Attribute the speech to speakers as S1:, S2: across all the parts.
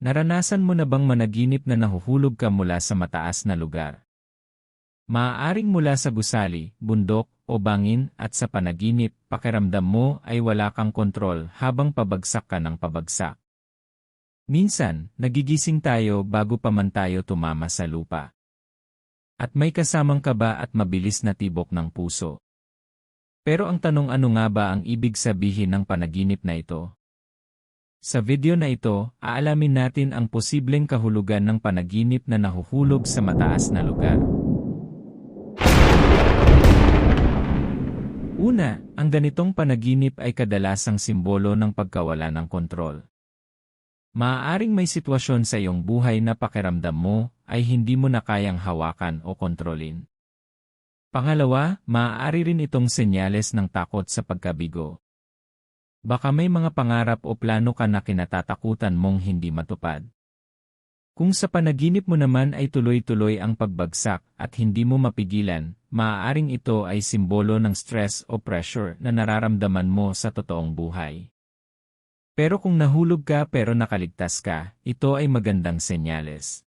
S1: Naranasan mo na bang managinip na nahuhulog ka mula sa mataas na lugar? Maaaring mula sa gusali, bundok, o bangin at sa panaginip, pakiramdam mo ay wala kang kontrol habang pabagsak ka ng pabagsak. Minsan, nagigising tayo bago pa man tayo tumama sa lupa. At may kasamang kaba at mabilis na tibok ng puso. Pero ang tanong, ano nga ba ang ibig sabihin ng panaginip na ito? Sa video na ito, aalamin natin ang posibleng kahulugan ng panaginip na nahuhulog sa mataas na lugar. Una, ang ganitong panaginip ay kadalasang simbolo ng pagkawala ng kontrol. Maaaring may sitwasyon sa iyong buhay na pakiramdam mo ay hindi mo na kayang hawakan o kontrolin. Pangalawa, maaari rin itong senyales ng takot sa pagkabigo. Baka may mga pangarap o plano ka na kinatatakutan mong hindi matupad. Kung sa panaginip mo naman ay tuloy-tuloy ang pagbagsak at hindi mo mapigilan, maaaring ito ay simbolo ng stress o pressure na nararamdaman mo sa totoong buhay. Pero kung nahulog ka pero nakaligtas ka, ito ay magandang senyales.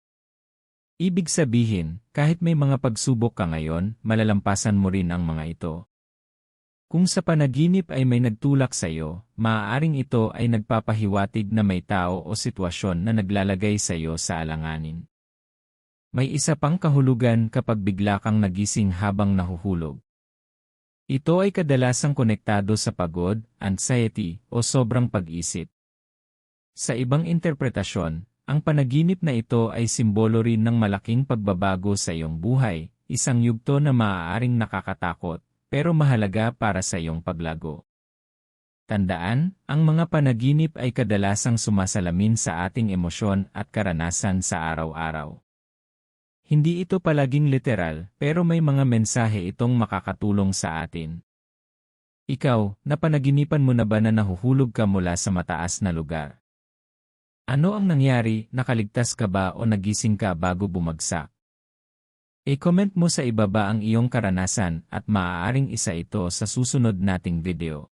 S1: Ibig sabihin, kahit may mga pagsubok ka ngayon, malalampasan mo rin ang mga ito. Kung sa panaginip ay may nagtulak sa iyo, maaaring ito ay nagpapahiwatig na may tao o sitwasyon na naglalagay sa iyo sa alanganin. May isa pang kahulugan kapag bigla kang nagising habang nahuhulog. Ito ay kadalasang konektado sa pagod, anxiety, o sobrang pag-isip. Sa ibang interpretasyon, ang panaginip na ito ay simbolo rin ng malaking pagbabago sa iyong buhay, isang yugto na maaaring nakakatakot, pero mahalaga para sa iyong paglago. Tandaan, ang mga panaginip ay kadalasang sumasalamin sa ating emosyon at karanasan sa araw-araw. Hindi ito palaging literal, pero may mga mensahe itong makakatulong sa atin. Ikaw, napanaginipan mo na ba na nahuhulog ka mula sa mataas na lugar? Ano ang nangyari, nakaligtas ka ba o nagising ka bago bumagsak? I-comment mo sa ibaba ang iyong karanasan at maaaring isa ito sa susunod nating video.